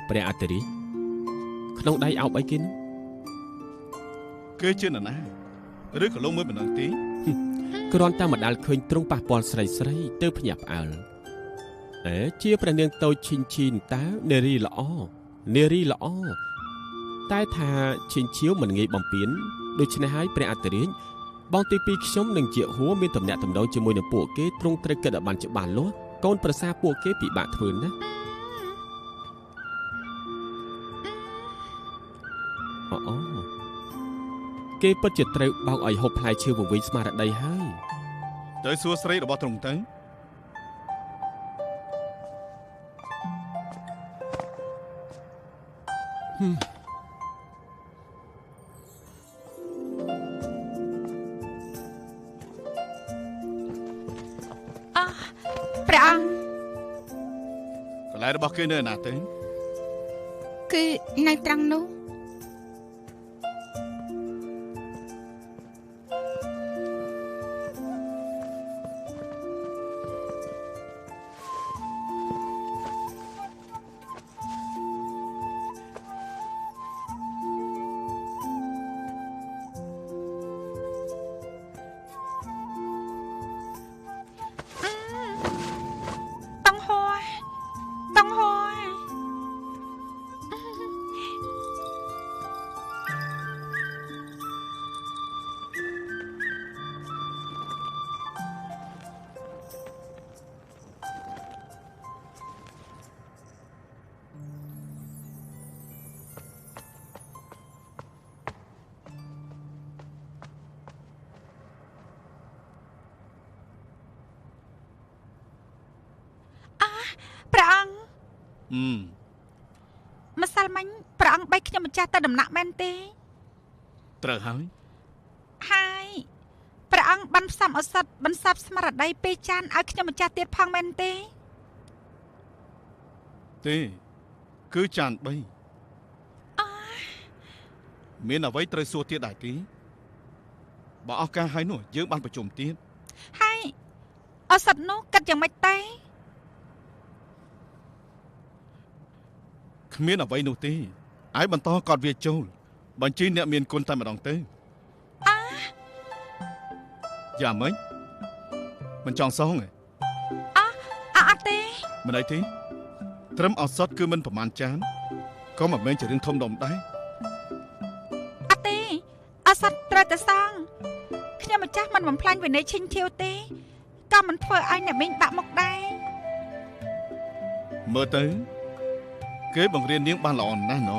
ព្រះអតិរិយក្នុងដៃអោបអីគេនោះគេជឿនណាឬក៏លោកមើលមិនដឹងទេគ្រាន់តែម្ដាលឃើញទ្រង់ប៉ះពាល់ស្រីទៅភ្ញាក់ផ្អើលជាព្រះនាងតូចឈិនឈីនតើនារីល្អតែថាឈិនឈៀវមិនងាយបំពេញដូច្នេះហើយព្រះអតិរិយបងទី2ខ្ញុំនឹងជាហួរមានតំណែងតំណងជាមួយនឹងពួកគេទ្រង់ត្រូវគិតឲ្យបានច្បាស់លាស់កូនប្រសាពួកគេពិបាកធ្វើណាអូគេពិតជាត្រូវបោកឲ្យហូបផ្លែឈើវវិញស្មារតីហើយទៅសួរស្រីរបស់ទ្រង់ទៅព្រះអង្គកន្លែងរបស់គេនៅណាទៅគឺនៅត្រង់នោះព្រះអង្គម្សិលមិញព្រះអង្គបីខ្ញុំម្ចាស់ទៅដំណាក់មែនទេត្រូវហើយព្រះអង្គបានផ្សំឱសថបន្សាបស្មារតីពេលចានឲ្យខ្ញុំម្ចាស់ទៀតផងមែនទេគឺចាន3មានអ្វីត្រូវសួរទៀតដែរទេបើអស់ការហើយនោះយើងបានប្រជុំទៀតហើយឱសថនោះគិតយ៉ាងម៉េចទេគ្មានអ្វីនោះទេឲ្យបន្តកត់វាចូលបញ្ជីអ្នកមានគុណតែម្ដងទៅយ៉ាមិញមិនចង់សងទេអត់ទេមិនអីទេត្រឹមឱសថគឺមិនប្រមាណចានក៏មិនមែនជារឿងធំដុំដែរអត់ទេឱសថត្រូវតែសងខ្ញុំម្ចាស់មិនបំផ្លាញវិន័យឈិញឈៀវទេក៏មិនធ្វើឲ្យអ្នកមីងបាក់មុខដែរមើលទៅគេបង្រៀននាងបានល្អណាស់ណូ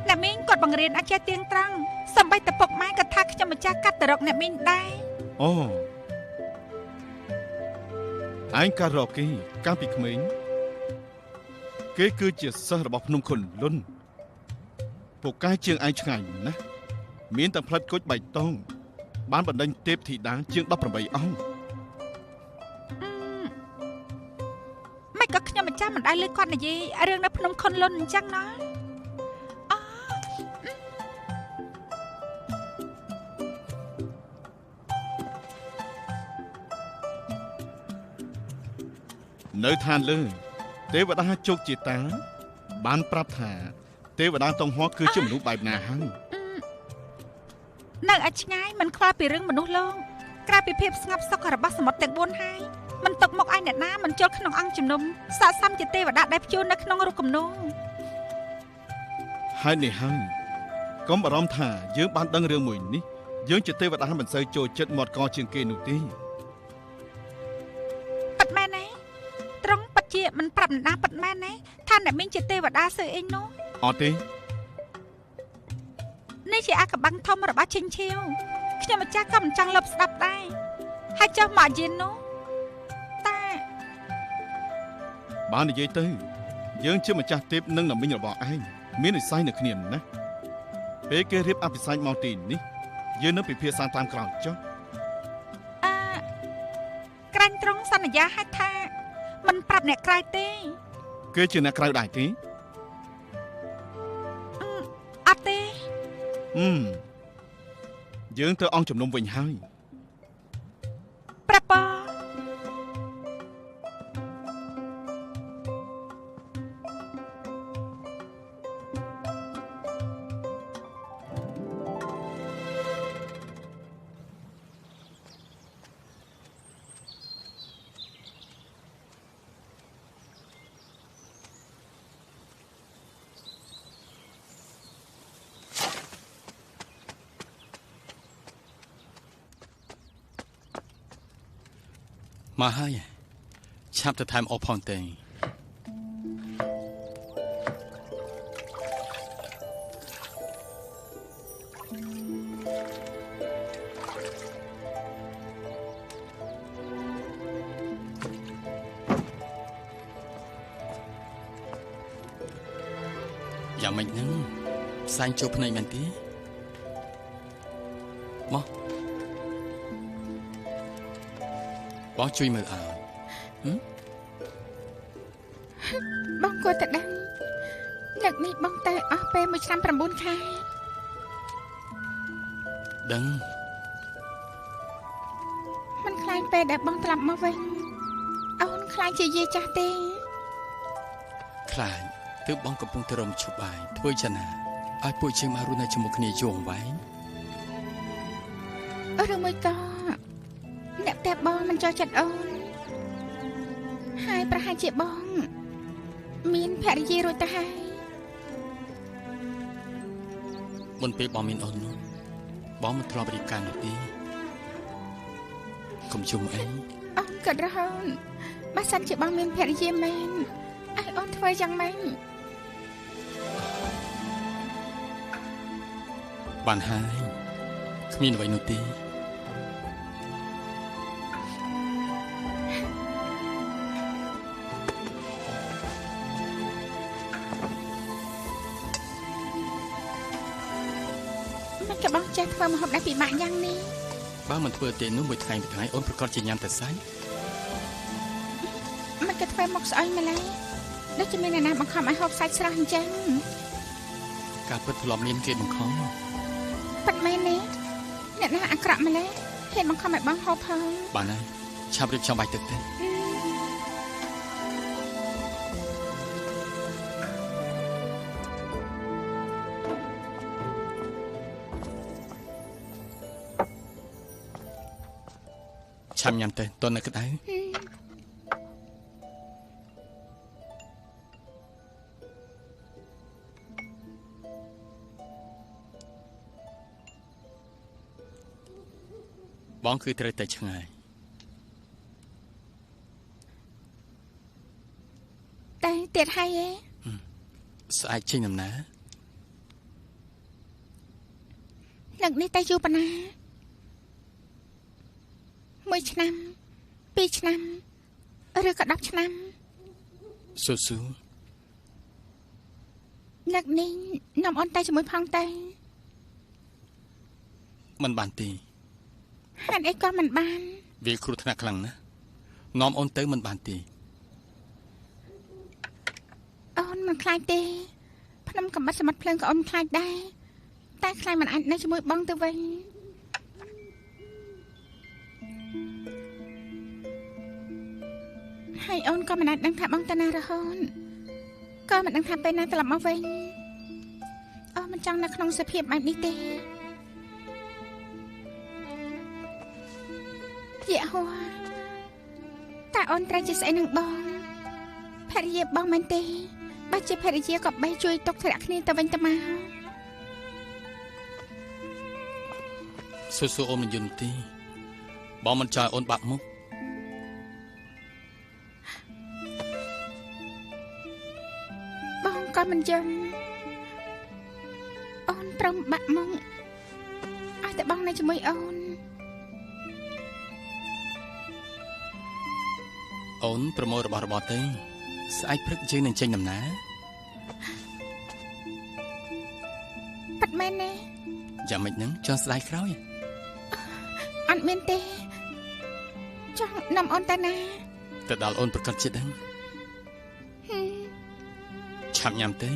អ្នកមីងគាត់បង្រៀនឲ្យចេះទៀងត្រង់សម្បីតែពុកម៉ែក៏ថាខ្ញុំម្ចាស់កាត់ទៅរកអ្នកមីងដែរអូឯងកាត់រកគេកាលពីក្មេងគេគឺជាសិស្សរបស់ភ្នំខុនលុនពូកែជាងឯងឆ្ងាញ់ណាស់មានតែផ្លិតគុជបៃតងបានបណ្ដេញទេពធីតាជាង18អង្គមិនក៏ខ្ញុំម្ចាស់មិនដែលលើគាត់និយាយរឿងនៅភ្នំខុនលុនអញ្ចឹងណានៅឋានលើទេវតាជោគជាតាបានប្រាប់ថាទេវតាតុងហោគឺជាមនុស្សបែបណាហើយនៅឆ្ងាយមិនខ្វល់ពីរឿងមនុស្សលោកក្រៅពីភាពស្ងប់សុខរបស់សមុទ្រទាំង4ហើយមិនຕົកមុខឲ្យអ្នកណាមិនចូលក្នុងអង្គជំនុំស័ក្តិសមជាទេវតាដែលព្យួរនៅក្នុងរូបគំនូរហើយនេះហើយកុំបារម្ភថាយើងបានដឹងរឿងមួយនេះយើងជាទេវតាមិនសូវចូលចិត្តមាត់កជាងគេនោះទេប៉ិតមែនទេត្រង់ប៉ិតជាមិនប្រាប់អ្នកណាប៉ិតមែនទេថាអ្នកមីងជាទេវតាសើអីនោះអត់ទេនេះជាអាកបាំងធំរបស់ឈិញឈៀវខ្ញុំម្ចាស់ក៏មិនចង់លបស្ដាប់ដែរហើយចុះមកយិននោះតែបាននិយាយទៅយើងជាម្ចាស់ទេពនិងណាមីងរបស់ឯងមាននិស្ស័យនៅគ្នាណាពេលគេរៀបអភិសេកមកទីនេះយើងនឹងពិភាក្សាតាមក្រោយចុះក្រាញ់ត្រង់សន្យាឲ្យថាមិនប្រាប់អ្នកក្រៅទេគេជាអ្នកក្រៅដែរទេអត់ទេយើងទៅអង្គជំនុំវិញហើយព្រះប៉ាអ មកហើយឆាប់ទៅថែមអបផងទេយ៉ាងម៉េចហ្នឹងផ្សែងចូលភ្នែកមែនទេមកបងជួយមើលឲ្យបងគួរតែដឹងលើកនេះបងទៅអស់ពេល1ឆ្នាំ9ខែដឹងមិនខ្លាចពេលដែលបងត្រឡប់មកវិញអូនខ្លាចជាយាយចាស់ទេខ្លាចទើបបងកំពុងទៅរំឈប់បាយធ្វើយ៉ាងណាឲ្យពួកជាងមករស់នៅជាមួយគ្នាយូរអង្វែងឬមួយក៏អ្នកផ្ទះបងមិនចូលចិត្តអូនហើយប្រហែលជាបងមានភរិយារួចទៅហើយមុនពេលបងមានអូននោះបងមិនធ្លាប់រៀបការនោះទេកុំជុំអីអូនគិតរហូតបើសិនជាបងមានភរិយាមែនឲ្យអូនធ្វើយ៉ាងម៉េចបានហើយគ្មានអ្វីនោះទេមិនក៏បងចេះធ្វើម្ហូបដែលពិបាកយ៉ាងនេះបើមិនធ្វើទេនោះមួយថ្ងៃអូនប្រកាសជាញ៉ាំតែសាច់មិនក៏ធ្វើមកស្អុយម្ល៉េះដូចជាមានអ្នកណាបង្ខំឲ្យហូបសាច់ស្រស់អញ្ចឹងការពិតធ្លាប់មានគេបង្ខំប៉ាត់មែនទេអ្នកណាអាក្រក់ម្ល៉េះហ៊ានបង្ខំឲ្យបងហូបផងបានហើយឆាប់រៀបចំបាយទឹកទៅឆាប់ញ៉ាំទៅតើនៅក្តៅបងគឺត្រូវតែឆ្ងាយតែទៀតហើយឯងស្អែកចេញដំណើរលើកនេះតែយូរប៉ុណ្ណា1ឆ្នាំ2ឆ្នាំឬក៏10ឆ្នាំស៊ូលើកនេះនាំអូនទៅជាមួយផងទៅមិនបានទេហេតុអីក៏មិនបានវាគ្រោះថ្នាក់ខ្លាំងណាស់នាំអូនទៅមិនបានទេអូនមិនខ្លាចទេភ្នំកំបិតសមុទ្រភ្លើងក៏អូនខ្លាចដែរតែខ្លាចមិនអាចនៅជាមួយបងទៅវិញហើយអូនក៏មិនអាចដឹងថាបងទៅណារហូតក៏មិនដឹងថាពេលណាត្រឡប់មកវិញអូនមិនចង់នៅក្នុងសភាពបែបនេះទេយាហួរតើអូនត្រូវជាស្អីនឹងបងភរិយាបងមែនទេបើជាភរិយាក៏បីជួយទុកធ្លាក់គ្នាទៅវិញទៅមកស៊ូអូនមិនយល់ទេបងមិនចង់អូនបាក់មុខបងក៏មិនយល់អូនព្រមបាក់មុខឲ្យតែបងនៅជាមួយអូនអូនប្រមូលរបស់ទៅស្អែកព្រឹកយើងនឹងចេញដំណើរប៉ាត់មែនទេយ៉ាងម៉េចហ្នឹងចង់ស្ដាយក្រោយអត់មានទេចង់នាំអូនទៅណាទៅដល់អូនប្រកាសជាដឹងឆាប់ញ៉ាំទេ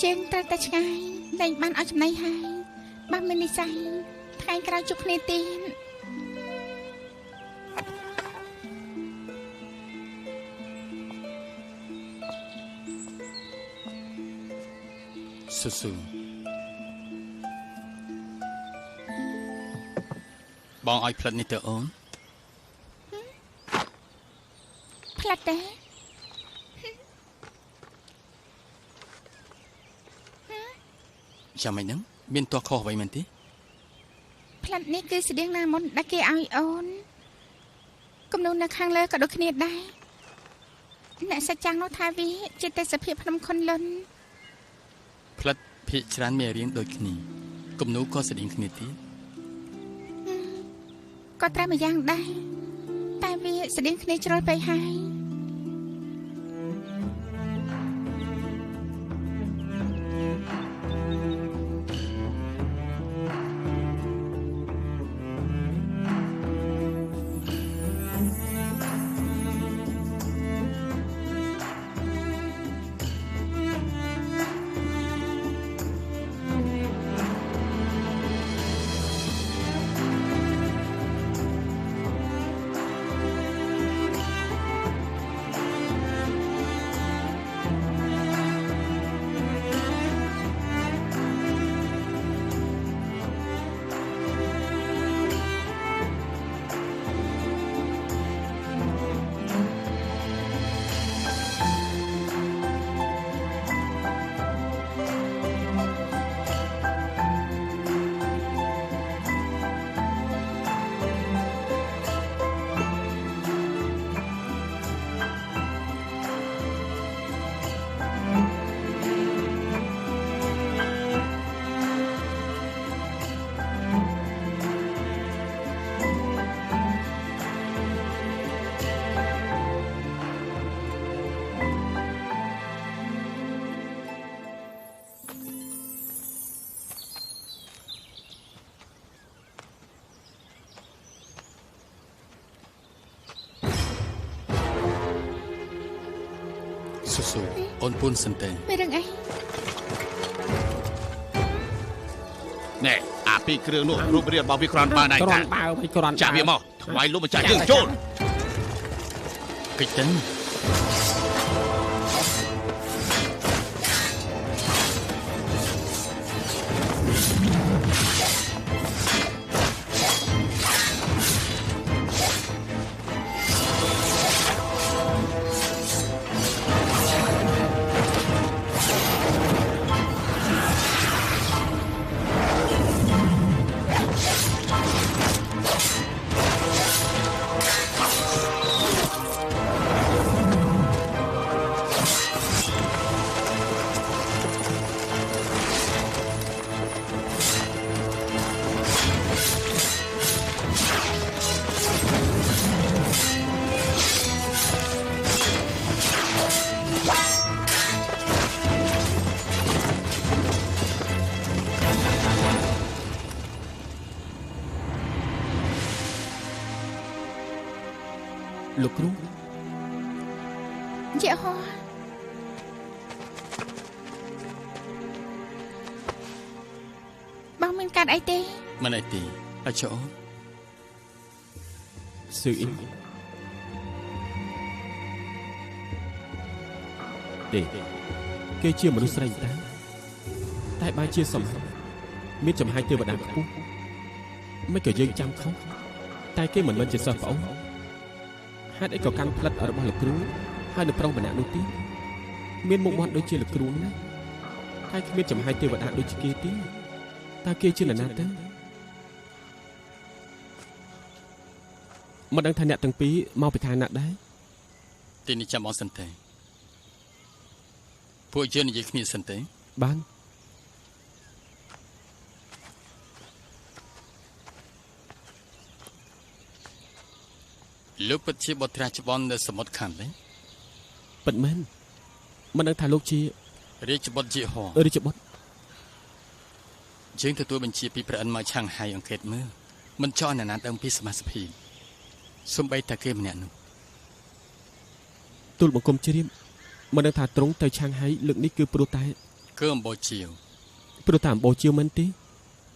យើងត្រូវតែឆ្ងាយលែងបានឲ្យចំណៃហើយបើមាននិស្ស័យថ្ងៃក្រោយជួបគ្នាទៀតស៊ូបងឲ្យផ្លិតនេះទៅអូនផ្លាត់ទេ ចាំមិនហ្នឹងមានតោះខុសអ្វីមែនទេ ផ្លាត់នេះគឺស្តៀងណាមុនដែលគេឲ្យអូនគំនូរនៅខាងលើក៏ដូចគ្នាដែរអ្នកសច្ចាំងនោះថាវាជាទេសភាពភ្នំខុនលុន ផ្លិតភាគច្រើនមានរៀងដូចគ្នាគំនូរក៏ស្តៀងគ្នាទៀត ក៏ត្រូវមួយយ៉ាងដែរតែវាស្តៀងគ្នាជ្រុលពេកហើយ ស៊ូអូនពូនសិនទេ មានរឿងអី ណែអាពីរគ្រឿងនោះរូបរាងរបស់វាគ្រាន់បើណៃ គ្រា តា ន់បើមិនគ្រាន់ ចាក់វាមកថ្វាយលោកម្ចាស់យើងចូល កិច្ចទៅ លោកគ្រូ យេហូបងមានកាត់អីទេ មិនអីទេអាចចូល ស៊ឺអ៊ីទេគេជាមនុស្សស្រីតែបើជាសំហមានចំហាយទេវតាខ្ពស់មិនក៏យើងចាំខុសតែគេមិនមែនជាសិស្សប្អូនហេតុអីក៏កាន់ផ្លិតរបស់លោកគ្រូហើយនៅប្រុសម្នាក់នោះទៀតមានមុខមាត់ដូចជាលោកគ្រូណាហើយគ្មានចំហាយទេវតាដូចជាគេទេតើគេជានរណាទៅមិនដឹងថាអ្នកទាំងពីរមកពីឋានៈដែរ ទីនេះចាំបងសិនទេពួកយើងនិយាយគ្នាសិនទេ បាន លោកពិតជាបុត្រាច្បងនៅសមុទ្រខាងទេ ពិតមែនមិនដឹងថាលោកជា រាជបុត្រជាហោ រាជបុត្រ យើងទទួលបញ្ជាពីព្រះអិនមកឆាងហៃអង្កេតមើលមិនចោលអ្នកណាដើមពីសមាសភាសំបីតែគេម្នាក់នោះ ទូលបង្គំជ្រាបមិនដឹងថាត្រង់ទៅឆាងហៃលើកនេះគឺព្រោះតែ គឺអំបូរជាវ ព្រោះតែអំបូរជាវមិនទេ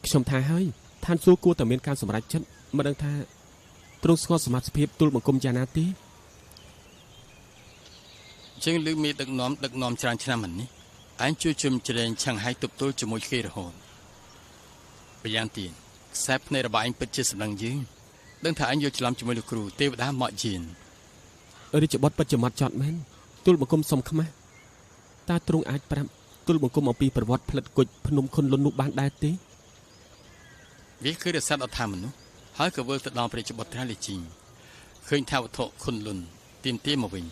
ខ្ញុំថាហើយឋានសួគ៌គួរតែមានការសម្រេចចិត្តមិនដឹងថាទ្រង់ស្គាល់សមាជិកទូលបង្គំយ៉ាងណាទេ ជាងលឺមានដឹកនាំច្រើនឆ្នាំមិននេះអញជួយជុំជ្រែងឆាងហៃទប់ទល់ជាមួយគេរហូតម្យ៉ាងទៀតខ្សែភ្នែករបស់អញពិតជាសម្លឹងយើងដឹងថាអញយកច្រឡំជាមួយលោកគ្រូទេវតាមកយាន រាជបុត្រពិតជាម៉ត់ចត់មែនទូលបង្គំសុំខ្មាស់តើទ្រង់អាចប្រាប់ ទូលបង្គំអំពីប្រវត្តិផ្លិតគុជភ្នំខុនលុននោះបានដែរទេ វាគឺរស័តអត់ថាមនុស្សហើយក៏វិលទៅដល់ព្រះជាបុត្រាលីជីងឃើញថាវត្ថុខុនលុនទៀមទាមកវិញ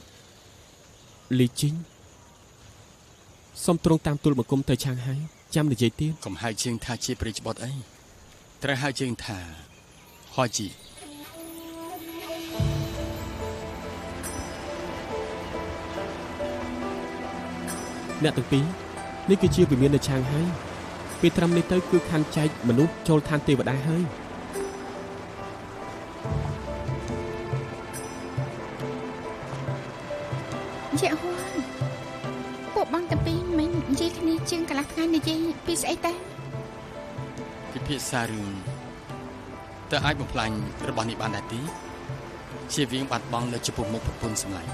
លីជីងសូមទ្រង់តាមទូលបង្គំទៅឆាងហៃចាំនិយាយទៀត កុំហៅជើងថាជាព្រះជាបុត្រអីត្រូវហៅជើងថាហោជី អ្នកទាំងពីរនេះគឺជាវិមាននៅឆាងហៃពេលត្រឹមនេះទៅគឺខណ្ឌចែកមនុស្សចូលឋានទេវតាហើយ ជាហួនពួកបងតាពីមិញនិយាយគ្នាជាងកន្លះថ្ងៃនិយាយពីស្អីតែ ពិភាក្សារឿងតើអាចបំផ្លាញរបស់នេះបានដែរទេជាវៀងបាត់បង់នៅចំពោះមុខប្រពន្ធសម្លាញ់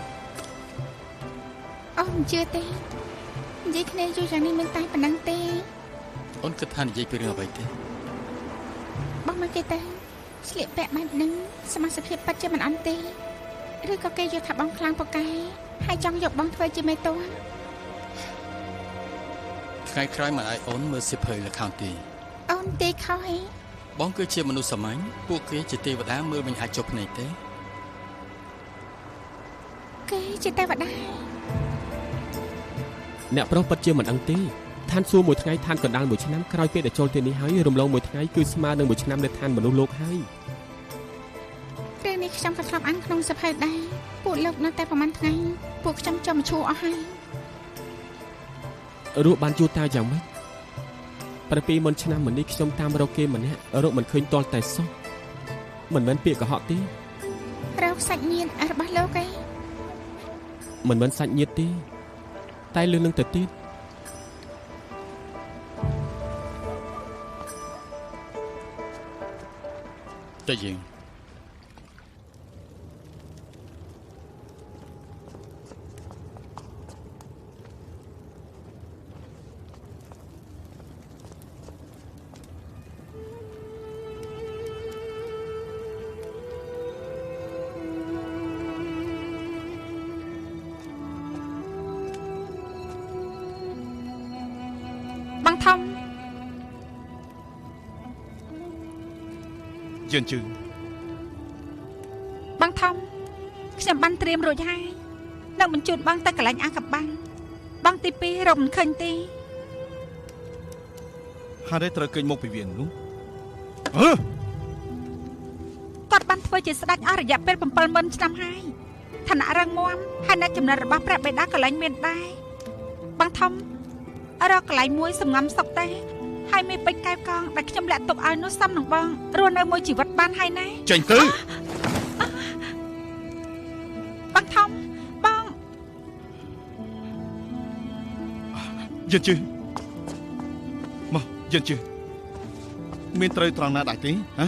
អូនជឿទេនិយាយគ្នាយូរយ៉ាងនេះមិនតែប៉ុណ្ណឹងទេ អូនគិតថានិយាយពីរឿងអ្វីទេ បងមកគេតែស្លៀកពាក់បែបហ្នឹងសមាជិកពិតជាមិនអន់ទេឬក៏គេយល់ថាបងខ្លាំងពូកែហើយចង់យកបងធ្វើជាមេតួ ថ្ងៃក្រោយមិនឲ្យអូនមើលសិភើលខោនទេ អូនទេខ້ອຍ បងគឺជាមនុស្សសាមញ្ញពួកគេជាទេវតាមើលមិនអាចចុះភ្នែកទេ គេជាទេវតា អ្នកប្រុសពិតជាមិនដឹងទេឋានសួគ៌មួយថ្ងៃឋានកណ្ដាលមួយឆ្នាំក្រោយពេលដែលចូលទីនេះហើយរំលងមួយថ្ងៃគឺស្មើនឹងមួយឆ្នាំនៅឋានមនុស្សលោកហើយ រឿងនេះខ្ញុំក៏ធ្លាប់អានក្នុងសភៅដែរពួកលោកនៅតែប្រហែលថ្ងៃពួកខ្ញុំចំឈួរអស់ហើយ រស់បានយូរតាយ៉ាងម៉េច7មុនឆ្នាំមុននេះខ្ញុំតាមរកគេម្នាក់រកមិនឃើញទាល់តែសោះមិនមែនពាក្យកុហកទេ រកសាច់ញាតិរបស់លោកឯង មិនមែនសាច់ញាតិទេតែលឿននឹងទៅទៀត តែយើង បងធំ យឿនជឿ បងធំខ្ញុំបានត្រៀមរួចហើយនឹងបញ្ជូនបងទៅកន្លែងអាកបាំងបងទី2រកមិនឃើញទេ ហើយត្រូវគេញមកពីវានោះ គាត់បានធ្វើជាស្ដេចអស់រយៈពេល70000ឆ្នាំហើយឋានៈរឹងមាំហើយអ្នកចំណិតរបស់ព្រះបិតាកន្លែងមានដែរបងធំរកកន្លែងមួយសំងំសុកទេហើយមានពេជ្រកែវកងដែលខ្ញុំលាក់ទុកឲ្យនោះសំនឹងបងរស់នៅមួយជីវិតបានហើយណា ចេញទៅ បងធំបង យឿនជឿមកយឿនជឿមានត្រូវត្រង់ណាដែរទេហ៎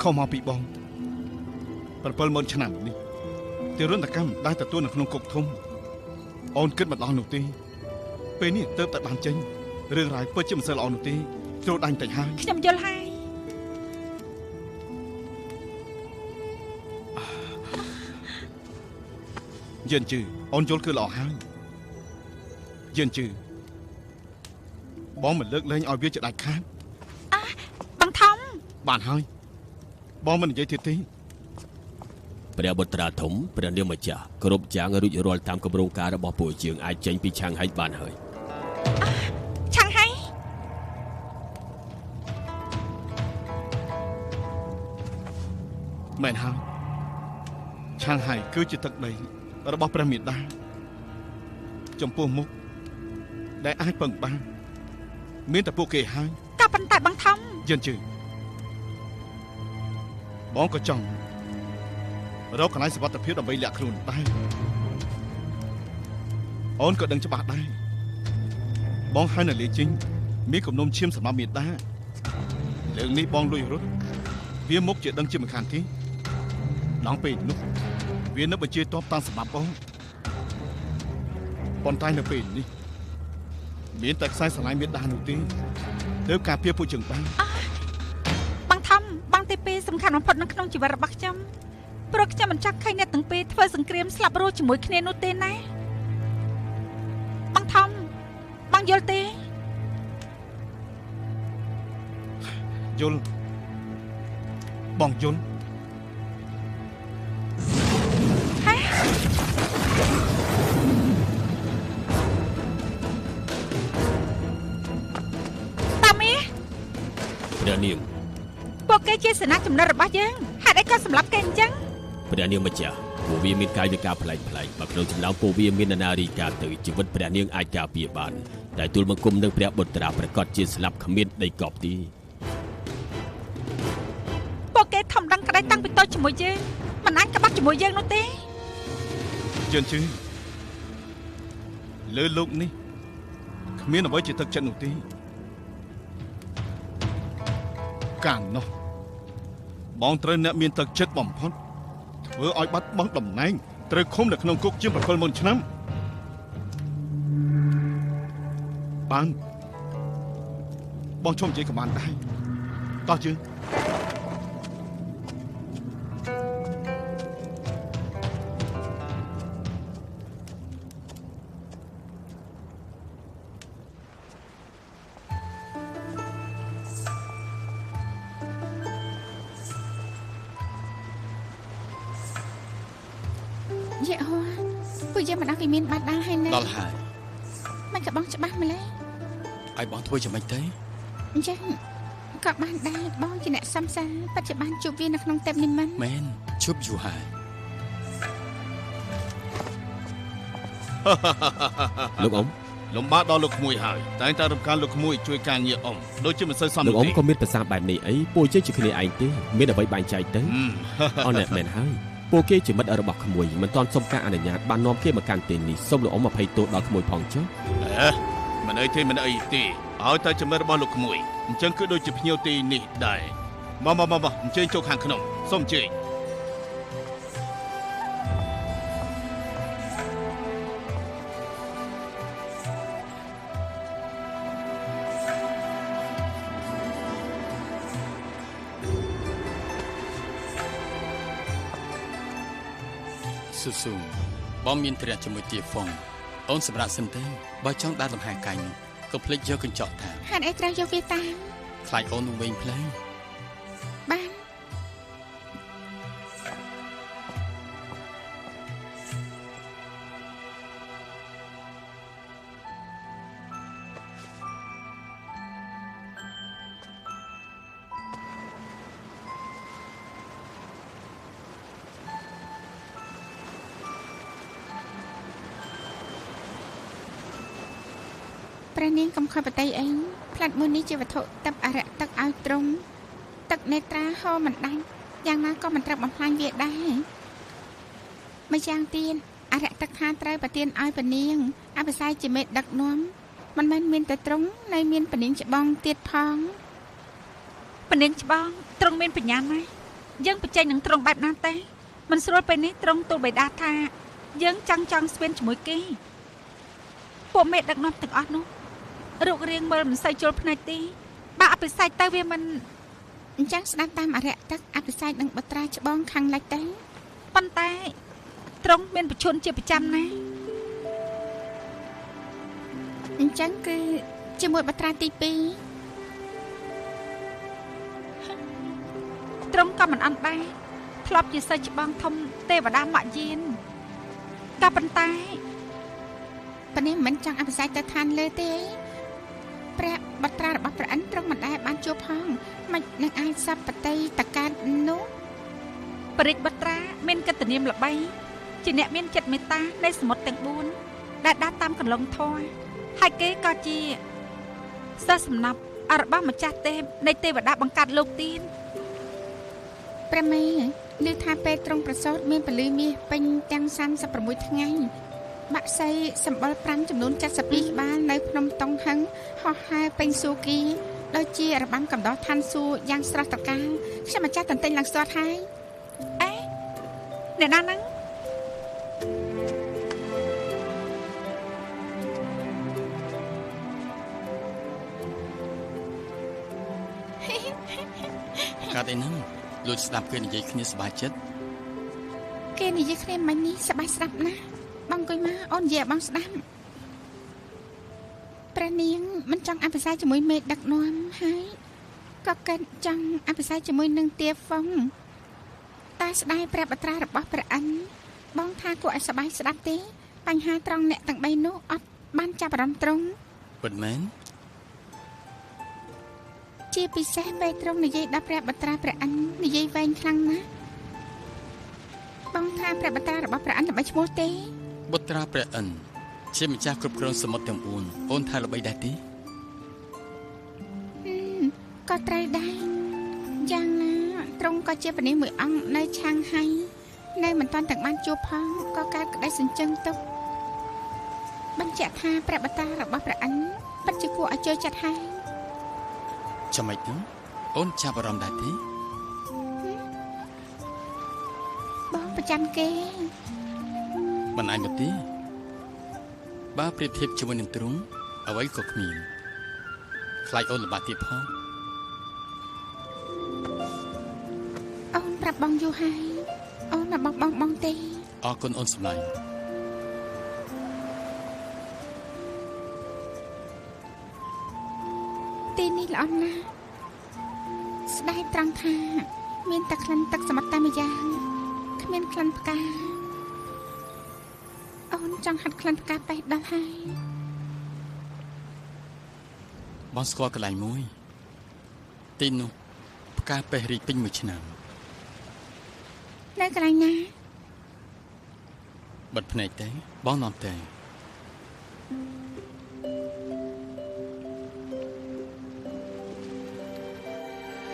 ខំមកពីបង70000ឆ្នាំនេះទារុណកម្មដែលទទួលនៅក្នុងគុកធំអូនគិតមិនដល់នោះទេពេលនេះទៅតែបានចេញរឿងរ៉ាវពិតជាមិនសូវល្អនោះទេចូលដាញ់តិចហើយ ខ្ញុំយល់ហើយ យឿនជឿអូនយល់គឺល្អហើយយឿនជឿបងមិនលើកលែងឲ្យវាជាដាច់ខាត បងធំ បានហើយបងមិននិយាយទៀតទេ ព្រះបុត្រាធំព្រះនាងម្ចាស់គ្រប់យ៉ាងរួចរាល់តាមគម្រោងការរបស់ពួកយើងអាចចេញពីឆាងហៃបានហើយ ឆាងហៃ មែនហើយឆាងហៃគឺជាទឹកដីរបស់ព្រះមេដាចំពោះមុខដែលអាចពឹងបានមានតែពួកគេហើយ ក៏ប៉ុន្តែបងធំ យឿនជឿបងក៏ចង់រកកន្លែងសុវត្ថិភាពដើម្បីលាក់ខ្លួនដែរអូនក៏ដឹងច្បាស់ដែរបងហើយនៅលេជីងមានគំនុំឈាមសម្រាប់មេដារឿងនេះបងលួចរត់វាមុខជាដឹងជាមិនខានទេដល់ពេលនោះវានៅបញ្ជាតបតាមសម្រាប់បងប៉ុន្តែនៅពេលនេះមានតែខ្សែស្រឡាយមេដានោះទេទើបការពារពួកយើងបាន បងធំបងទី2សំខាន់បំផុតនៅក្នុងជីវិតរបស់ខ្ញុំព្រោះខ្ញុំមិនចង់ឃើញអ្នកទាំងពីរធ្វើសង្គ្រាមស្លាប់រស់ជាមួយគ្នានោះទេណា បងយល់ទេយល់បងយល់តាមីព្រះនាងពួកគេជាសេនាចំណិតរបស់យើងហេតុអីក៏សម្លាប់គេអញ្ចឹងព្រះនាងម្ចាស់ពួកវាមានកាយវិការប្លែកៗបើក្នុងចំណោមពួកវាមាននរណារីកាទៅជីវិតព្រះនាងអាចការពារបានតែទូលបង្គំនឹងព្រះបុត្រាប្រកាសជាស្លាប់គ្មានដីកប់ទីពួកគេធំដឹងក្តីតាំងពីតូចជាមួយយើងមិនអាចក្បត់ជាមួយយើងនោះទេជឿនលើលោកនេះគ្មានអ្វីជាទឹកចិត្តនោះទេកាលនោះបងត្រូវអ្នកមានទឹកចិត្តបំផុតធ្វើឲ្យបាត់បង់តំណែងត្រូវឃុំនៅក្នុងគុកជាង70000ឆ្នាំបានបងជុំនិយាយក៏បានដែរតោះជឿយេហូពួកយើងមិនដឹងគេមានបាត់ដាហើយណាដល់ហើយមិនក៏បងច្បាស់ម្ល៉េះឲ្យបងធ្វើយ៉ាងម៉េចទៅអញ្ចឹងក៏បានដែរបងជាអ្នកសំសាបច្ចុប្បន្នជួបវានៅក្នុងទេពនិមិត្តមែនជួបយូរហើយលោកអ៊ំលំបាកដល់លោកក្មួយហើយតែងតែរំខានលោកក្មួយជួយការងារអ៊ំដូចជាមិនសូវសមលោកអ៊ំក៏មានប្រសាសន៍បែបនេះអីពួកយើងជាគ្នាឯងទេមានអ្វីបែងចែកទៅអូនអ្នកមែនហើយពួកគេជាមិត្តរបស់ក្មួយមិនទាន់សុំការអនុញ្ញាតបាននាំគេមកកាន់ទីនេះសូមលោកអ៊ំអភ័យទោសដល់ក្មួយផងចុះមិនអីទេឲ្យតែជាមិត្តរបស់លោកក្មួយអញ្ចឹងគឺដូចជាភ្ញៀវទីនេះដែរមកអញ្ជើញចូលខាងក្នុងសូមអញ្ជើញស៊ូបងមានត្រាក់ជាមួយទាហ្វុងអូនសម្រាប់សិនទៅបើចង់ដើរលំហែកាញ់ក៏ភ្លេចយកកញ្ចក់តាមហេតុអីត្រូវយកវាតាមខ្លាចអូននឹងវិញផ្លេងបានព្រះនាងកំខុសបតីអីផ្លាត់មួយនេះជាវត្ថុទឹកអរិយទឹកឲ្យទ្រង់ទឹកនេត្រាហូរមិនដាច់យ៉ាងណាក៏មិនត្រូវបំផ្លាញវាដែរម្យ៉ាងទៀតអរិយទឹកថាត្រូវប្រទានឲ្យព្រះនាងអភិសេកជាមេដឹកនាំមិនមែនមានតែទ្រង់នៅមានព្រះនាងច្បងទៀតផងព្រះនាងច្បងទ្រង់មានបញ្ញាណាស់យើងបញ្ចេញនឹងទ្រង់បែបណាទេមិនស្រួលពេលនេះទ្រង់ទូលបិតាថាយើងចង់ស្វែងជាមួយគេពួកមេដឹកនាំទាំងអស់នោះរូបរាងមើលមិនសូវជល់ភ្នែកទេបើអភិសេកទៅវាមិនអញ្ចឹងស្ដាប់តាមអរិយទឹកអភិសេកនឹងបុត្រាច្បងខាងលិចទៅប៉ុន្តែទ្រង់មានប្រជញ្ញជាប្រចាំណាអញ្ចឹងគឺជាមួយបុត្រាទី2ទ្រង់ក៏មិនអន់ដែរធ្លាប់ជាសិស្សច្បងធំទេវតាម៉ាក់យានក៏ប៉ុន្តែប៉ុន្តែមិនចង់អភិសេកទៅឋានលើទេព្រះបត្រារបស់ព្រះអិនទ្រង់មិនដែលបានជួបផងមិននឹងអាចសពតិតកើតនោះព្រះរាជបត្រាមានកិត្តិនាមល្បីជាអ្នកមានចិត្តមេត្តានៃសមុទ្រទាំង4ដែលដើរតាមកន្លងធម៌ហើយគេក៏ជាសិស្សសំណាប់របស់ម្ចាស់ទេពនៃទេវតាបង្កើតលោកទៀត ព្រះមេឮថាពេលត្រង់ប្រសូតមានពលឺមាសពេញទាំង36ថ្ងៃបាក់សីសម្បល់5ចំនួន72ក្បាលនៅភ្នំតុងហឹងហោះហើរពេញសួគីដូចជារបាំកំដរឋានសួគ៌យ៉ាងស្រស់ត្រកាលខ្ញុំម្ចាស់តន្ទិញឡើងស្ទាត់ហើយអេអ្នកណាហ្នឹងកាត់អីហ្នឹងលួចស្ដាប់គេនិយាយគ្នាសប្បាយចិត្តគេនិយាយគ្នាមិញនេះសប្បាយស្ដាប់ណាស់បងអង្គុយមកអូននិយាយបងស្ដាប់ព ព្រះនាងមិនចង់អភិសេកជាមួយមេដឹកនាំហើយក៏កើតចង់អភិសេកជាមួយនឹងទាហ្វុងតែស្ដាយព្រះបត្រារបស់ព្រះអិនបងថាគួរឲ្យសប្បាយស្ដាប់ទេបញ្ហាត្រង់អ្នកទាំង3នោះអត់បានចាប់អារម្មណ៍ត្រង់ ពិតមែន ជាពិសេសពេលត្រង់និយាយដល់ព្រះបត្រាព្រះអិននិយាយវែងខ្លាំងណាស់បងថាព្រះបត្រារបស់ព្រះអិនល្បីឈ្មោះទេ បុត្រាព្រះអិនជាម្ចាស់គ្រប់គ្រងសមុទ្រទាំង4អូនថាល្បីដែរទេ ក៏ត្រូវដែរយ៉ាងណាត្រង់ក៏ជាព្រះនាងមួយអង្គនៅឆាងហៃនៅមិនទាន់ទាំងបានជួបផងក៏កើតក្តីសញ្ជឹងទុកបញ្ជាក់ថាព្រះបត្រារបស់ព្រះអិនពិតជាគួរឲ្យចូលចិត្តហើយ ចាំមិនទេអូនចាប់អារម្មណ៍ដែរទេ បងប្រចាំគេ មិនអញមកទេបើប្រៀបធៀបជាមួយនឹងទ្រង់អ្វីក៏គ្មានខ្លាចអូនលំបាកទៀតផង អូនប្រាប់បងយូរហើយអូនមកបងទេ អរគុណអូនសម្លាញ់ ទីនេះល្អណាស់ស្ដាយត្រង់ថាមានតែក្លិនទឹកសមុទ្រតែម្យ៉ាងគ្មានក្លិនផ្កាអូនចង់ហាត់ក្លិនផ្កាបេះដល់ហើយ បងស្គាល់កន្លែងមួយទីនោះផ្កាពេះរីកពេញមួយឆ្នាំ នៅកន្លែងណា បិទភ្នែកទេបងនាំទេ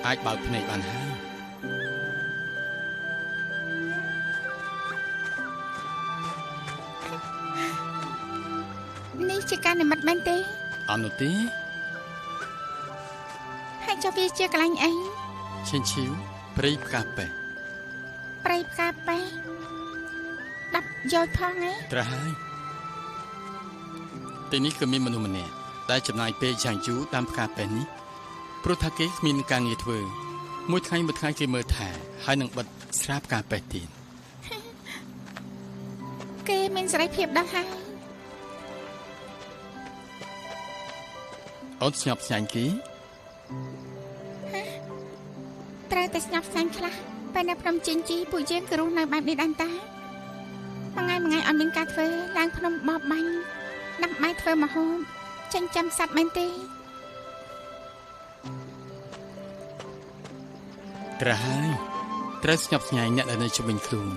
អាចបើកភ្នែកបានហើយ នេះជាការនិមិត្តមែនទេ អត់នោះទេ ហើយចុះវាជាកន្លែងអី ឈិនឈីវព្រៃផ្កាពេះ ព្រៃផ្កាបេះដាប់យកផងឯង ត្រូវហើយទីនេះគឺមានមនុស្សម្នាក់ដែលចំណាយពេលយ៉ាងយូរតាមផ្កាពេះនេះព្រោះថាគេគ្មានការងារធ្វើមួយថ្ងៃគេមើលថែហើយនឹងបិទស្រាផ្កាពេះទៀត គេមានសេរីភាពដល់ហើយ អូនស្ញប់ស្ញាញ់គេ ត្រូវតែស្ញប់ស្ញែងខ្លះពេលនៅភ្នំជីងជីពួកយើងគឺរស់នៅបែបនេះដែរតាមួយថ្ងៃអត់មានការធ្វើឡើងភ្នំបបបាញ់ដាំបាយធ្វើម្ហូបចិញ្ចឹមសត្វមែនទេ ត្រូវហើយត្រូវស្ញប់ស្ញាញ់អ្នកដែលនៅជុំវិញខ្លួន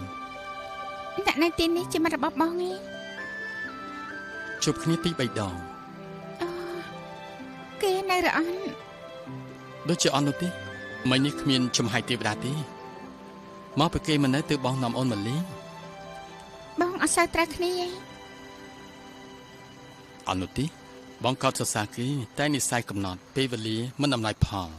អ្នកនៅទីនេះជាមិត្តរបស់បងឯង ជួបគ្នាពី3ដង អូគេនៅរអន់ ដូចជាអន់នោះទេមិញនេះគ្មានចំហាយទេវតាទេមកពីគេមិននៅទើបបងនាំអូនមកលេង បងអត់សូវត្រូវគ្នាឯង អត់នោះទេបងកោតសរសើរគេតែនិស័យកំណត់ពេលវេលាមិនអំណោយផល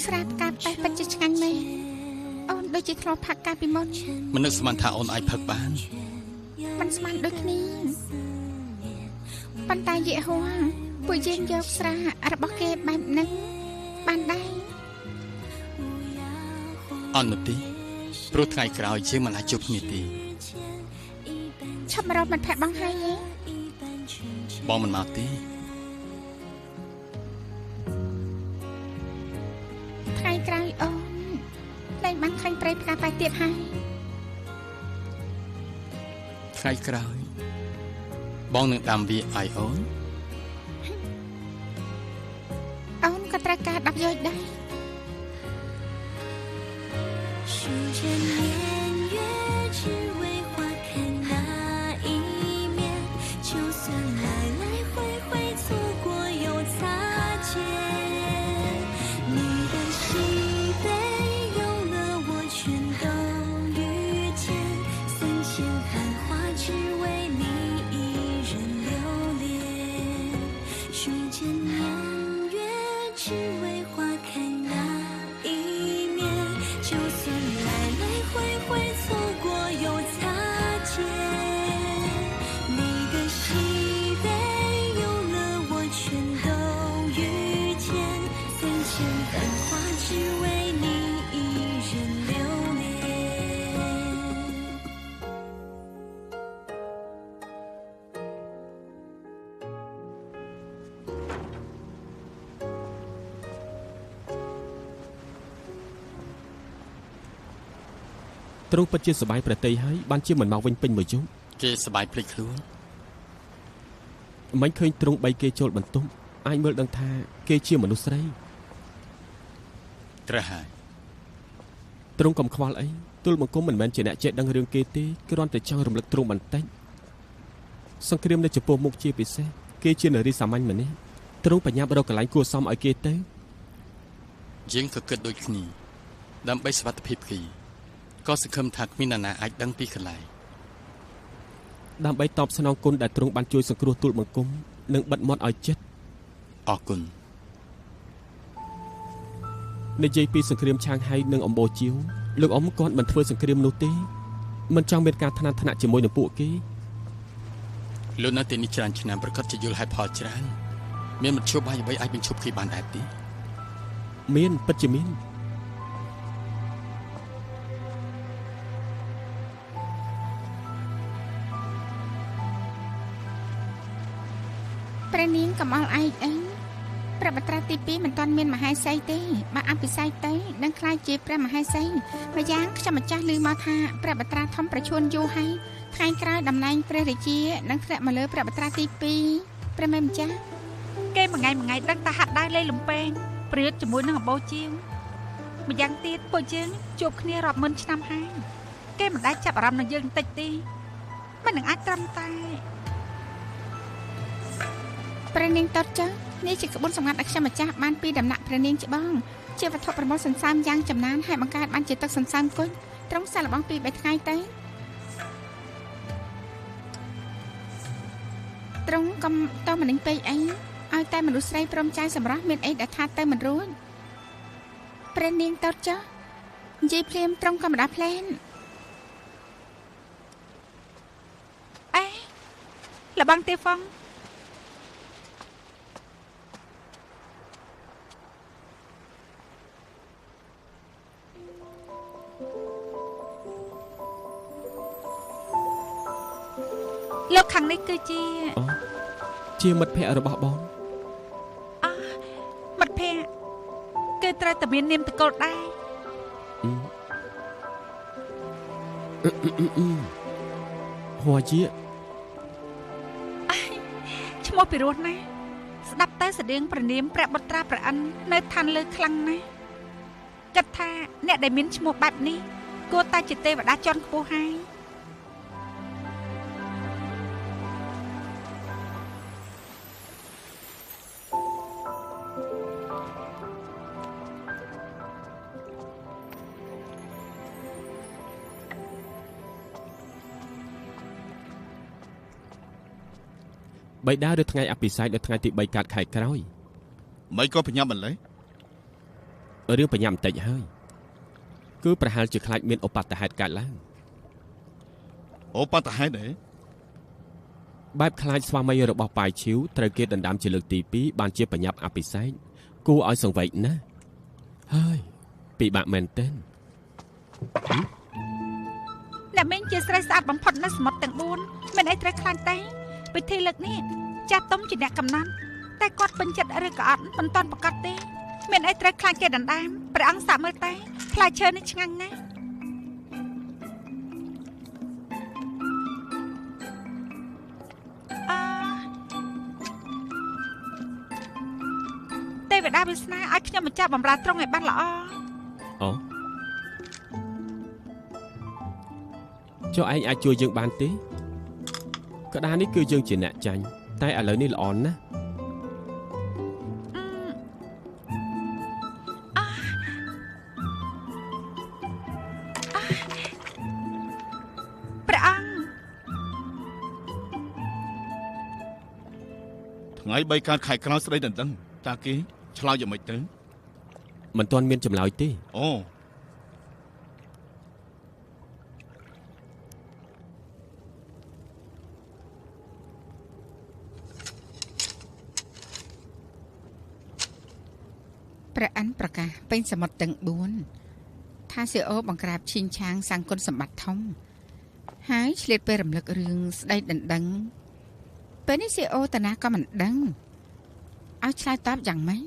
ស្រាផ្កាបេះពិតជាឆ្ងាញ់មែនអូនដូចជាធ្លាប់ផឹកកាលពីមុន មិននឹកស្មានថាអូនអាចផឹកបាន មិនស្មានដូចគ្នាប៉ុន្តែយេហូវពួកយើងយកស្រារបស់គេបែបហ្នឹងបានដែរ អត់នោះទេព្រោះថ្ងៃក្រោយយើងមិនអាចជួបគ្នាទេ ឆាប់រកមិត្តភក្តិបងហើយហ៎ បងមិនមកទេ ថ្ងៃក្រោយអូនលែងបានឃើញព្រៃផ្កាបេះទៀតហើយ ថ្ងៃក្រោយបងនឹងដាំវាឲ្យអូន អូនក៏ត្រូវការដាប់យកដែរ 数着年月，只为花开那一面。就算来来回回错过又擦肩，你的喜悲ទ្រង់ពិតជាសប្បាយប្រតិយហើយបានជាមិនមកវិញពេញមួយយប់ គេសប្បាយភ្លេចខ្លួន មិនឃើញទ្រង់បីគេចូលបន្ទប់អាចមើលដឹងថាគេជាមនុស្សស្រី ត្រូវហើយ ទ្រង់កុំខ្វល់អីទូលបង្គំមិនមែនជាអ្នកចេះដឹងរឿងគេទេគ្រាន់តែចង់រំលឹកទ្រង់បន្តិចសង្គ្រាមនៅចំពោះមុខជាពិសេសគេជានារីសាមញ្ញម្នាក់ទ្រង់បញ្ញាប់រកកន្លែងគួរសមឲ្យគេទៅ យើងក៏គិតដូចគ្នាដើម្បីសុវត្ថិភាពគេក៏សង្ឃឹមថាគ្មាននរណាអាចដឹងពីកន្លែង ដើម្បីតបស្នងគុណដែលទ្រង់បានជួយសង្គ្រោះទូលបង្គំនិងបិទមាត់ឲ្យចិត្ត អរគុណ និយាយពីសង្គ្រាមឆាងហៃនិងអំបូរជាវលោកអ៊ំគាត់មិនធ្វើសង្គ្រាមនោះទេមិនចង់មានការថ្នាក់ថ្នាក់ជាមួយនឹងពួកគេ លោកនៅទីនេះច្រើនឆ្នាំប្រកាសជាយល់ហេតុផលច្រើនមានមធ្យោបាយអ្វីអាចបញ្ឈប់គេបានដែរទេ មានពិតជាមាន ព្រះនាងកំអល់ឯកអីព្រះបត្រាទី2មិនទាន់មានមហេសីទេបើអភិសេកទៅនឹងខ្លាចជាព្រះមហេសីម្យ៉ាងខ្ញុំម្ចាស់ឮមកថាព្រះបត្រាធំប្រជជនយូរហើយថ្ងៃក្រោយតំណែងព្រះរាជានឹងធ្លាក់មកលើព្រះបត្រាទី2ព្រះមេម្ចាស់ គេមួយថ្ងៃដឹងតែហាត់ដើរលេងលំពេងព្រាតជាមួយនឹងអំបូរជាវម្យ៉ាងទៀតពួកយើងជួបគ្នារាប់ម៉ឺនឆ្នាំហើយគេមិនដែលចាប់អារម្មណ៍នឹងយើងបន្តិចទេមិននឹងអាចត្រឹមតែ ព្រះនាងតតចុះនេះជាក្បួនសម្ងាត់ដែលខ្ញុំម្ចាស់បានពីដំណាក់ព្រះនាងច្បងជាវត្ថុប្រមូលសន្សំយ៉ាងចំណានហើយបង្កើតបានជាទឹកសន្សំគុណត្រង់សាកល្បងពី3ថ្ងៃទៅត្រង់កុំតមិននឹងពេកអីឲ្យតែមនុស្សស្រីព្រមចាយសម្រាប់មានអីដែលថាទៅមិនរួចព្រះនាងតតចុះនិយាយភ្លាមត្រង់កំដាផ្លែន អេលបងទេហ្វង លោកខាងនេះគឺជា មិត្តភក្តិរបស់បង មិត្តភក្តិគឺត្រូវតែមាននាមតកូលដែរ ហួជា ឈ្មោះពីរោះណាស់ស្ដាប់ទៅស្តៀងព្រះនាមព្រះបុត្រាព្រះអិននៅឋានលើខ្លាំងណាស់គិតថាអ្នកដែលមានឈ្មោះបែបនេះគួរតែជាទេវតាជាន់ខ្ពស់ហើយ បិតាឬថ្ងៃអភិសេកនៅថ្ងៃទី3កើតខែក្រោយ មិនក៏បញ្ញាប់ម្លេះ រឿងបញ្ញាប់បន្តិចហើយគឺប្រហែលជាខ្លាចមានឧបទ្ទហេតុកើតឡើង អូបតហេតុអី បែបខ្លាចស្វាមីរបស់ប៉ាយឈីវត្រូវគេដណ្ដើមជាលើកទី2បានជាបញ្ញាប់អភិសេកគួរឲ្យសង្វេគណាស់ហើយពិបាកមែនទែន អ្នកមីងជាស្រីស្អាតបំផុតនៅសមុទ្រទាំង4មានអីត្រូវខ្លាចទេពិធីលើកនេះចាស់ទុំជាអ្នកកំណត់តែគាត់ពេញចិត្តឬក៏អត់មិនតាន់ប្រកាសទេមានអីត្រូវខ្លាចគេដណ្ដើមព្រះអង្គសាកមើលតែផ្លែឈើនេះឆ្ងាញ់ណាស់ទេវតាវាសនាឲ្យខ្ញុំម្ចាស់បម្រើត្រង់ឲ្យបានល្អ អូចុះឯងអាចជួយយើងបានទេក្តារនេះគឺយើងជាអ្នកចាញ់តែឥឡូវនេះល្អណាស់ ព្រះអង្គ ថ្ងៃ3កើតខែក្រោយស្ដីដណ្ដឹងតាគេឆ្លើយយ៉ាងម៉េចទៅ មិនទាន់មានចម្លើយទេ អូ ព្រះអិនប្រកាសពេញសមុទ្រទាំង4ថាសៀអូបង្ក្រាបឈីងឆាងសង្គុណសម្បត្តិធំហើយឆ្លៀតពេលរំលឹករឿងស្ដីដណ្ដឹងពេលនេះសៀអូតាណាក៏មិនដឹងឲ្យឆ្លើយតបយ៉ាងម៉េច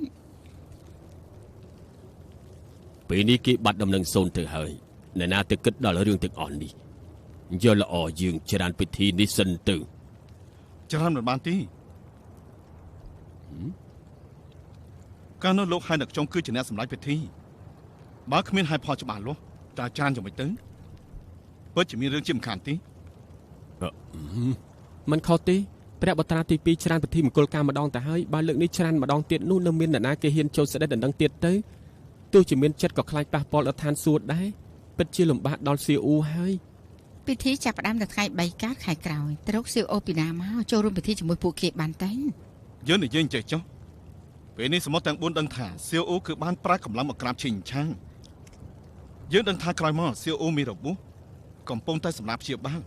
ពេលនេះគេបាត់ដំណឹងសូនទៅហើយ អ្នកណាទៅគិតដល់រឿងទាំងអស់នេះយកល្អយើងច្រើនពិធីនេះសិនទៅ ច្រើនមិនបានទេកាលនោះលោកហើយអ្នកចុងគឺជាអ្នកសម្រេចពិធីបើគ្មានហេតុផលច្បាស់លាស់តើច្រើនយ៉ាងម៉េចទៅពិតជាមានរឿងជាមិនខានទេ មិនខុសទេព្រះបត្រាទី2ច្រើនពិធីមង្គលការម្ដងទៅហើយបើលើកនេះច្រើនម្ដងទៀតនោះនៅមានអ្នកណាគេហ៊ានចូលស្ដេចដណ្ដឹងទៀតទៅទោះជាមានចិត្តក៏ខ្លាចប៉ះពាល់ដល់ឋានសួគ៌ដែរពិតជាលំបាកដល់សៀវអ៊ូហើយ ពិធីចាប់ផ្ដើមនៅថ្ងៃ3កើតខែក្រោយទៅរកសៀវអូពីណាមកចូលរួមពិធីជាមួយពួកគេបានទេ យើងនិយាយចេះចុះពេលនេះសមុទ្រទាំង4ដឹងថាសៀវអូគឺបានប្រើកម្លាំងមកក្រាបឈិញឆាងយើងដឹងថាក្រោយមកសៀវអូមានរបួសកំពុងតែសម្រាប់ព្យាបាល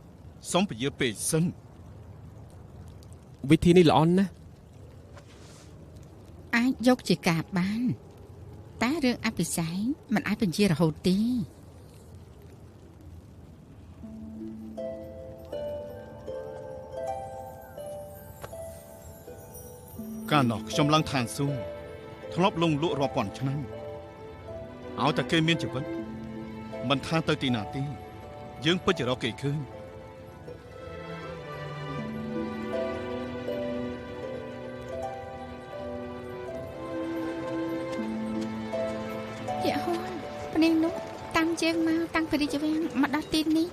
សូមពន្យាពេលសិន វិធីនេះល្អណាស់ អាចយកជាការបានតែរឿងអភិសេកមិនអាចបញ្ជារហូតទេ កាលនោះខ្ញុំឡើងឋានសួគ៌ធ្លាប់លងលក់រាប់ពាន់ឆ្នាំឲ្យតែគេមានជីវិតមិនថាទៅទីណាទេយើងពិតជារកគេឃើញ យៈហូនភ្នែកនោះតាមយើងមកតាំងពីរាជវាំងមកដល់ទីនេះ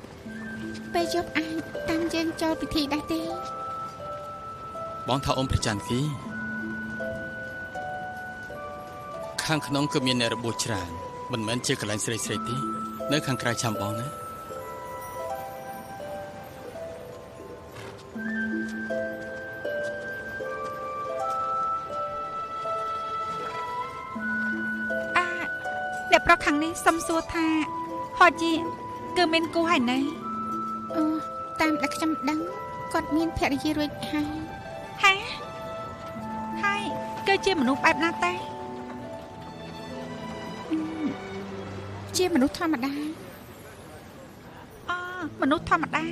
ពេលយប់អាចតាមយើងចូលពិធីដែរទេ បងថាអ៊ំព្រះច័ន្ទគីខាងក្នុងគឺមានអ្នករបួសច្រើនមិនមែនជាកន្លែងស្រីៗទេនៅខាងក្រៅចាំបងណា អ្នកប្រុសខាងនេះសុំសួរថាហោជាគឺមានគូហើយណែ អូតាមដែលខ្ញុំដឹងគាត់មានភរិយារួចហើយ ហាហើយគឺជាមនុស្សបែបណាតែ ជាមនុស្សធម្មតា មនុស្សធម្មតា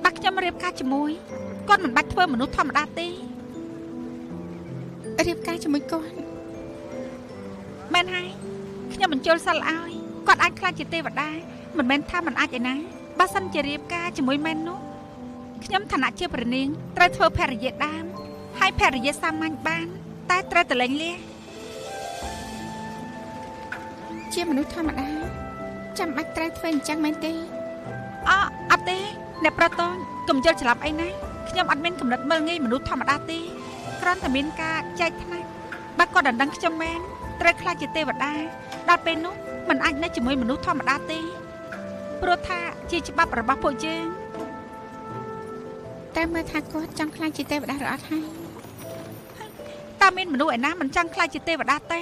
បាក់ខ្ញុំរៀបការជាមួយគាត់មិនបាច់ធ្វើមនុស្សធម្មតាទេ រៀបការជាមួយគាត់ មែនហើយខ្ញុំបញ្ជូលសិលឲ្យគាត់អាចខ្លាចជាទេវតាមិនមែនថាមិនអាចឯណាបើសិនជារៀបការជាមួយមែននោះខ្ញុំឋានៈជាព្រះនាងត្រូវធ្វើភរិយាដើមហើយភរិយាសាមញ្ញបានតែត្រូវតលែងលះ ជាមនុស្សធម្មតាចាំបាច់ត្រូវធ្វើអញ្ចឹងមែនទេ អត់ទេអ្នកប្រតូនកុំយល់ច្រឡំអីណាខ្ញុំអត់មានកំណត់មើលងាយមនុស្សធម្មតាទេគ្រាន់តែមានការចែកថ្នាក់បើគាត់ដណ្ដឹងខ្ញុំមែនត្រូវខ្លាចជាទេវតាដល់ពេលនោះមិនអាចនៅជាមួយមនុស្សធម្មតាទេព្រោះថាជាច្បាប់របស់ពួកយើង តែមើលថាគាត់ចង់ខ្លាចជាទេវតាឬអត់ហើយ តើមានមនុស្សឯណាមិនចង់ខ្លាចជាទេវតាទេ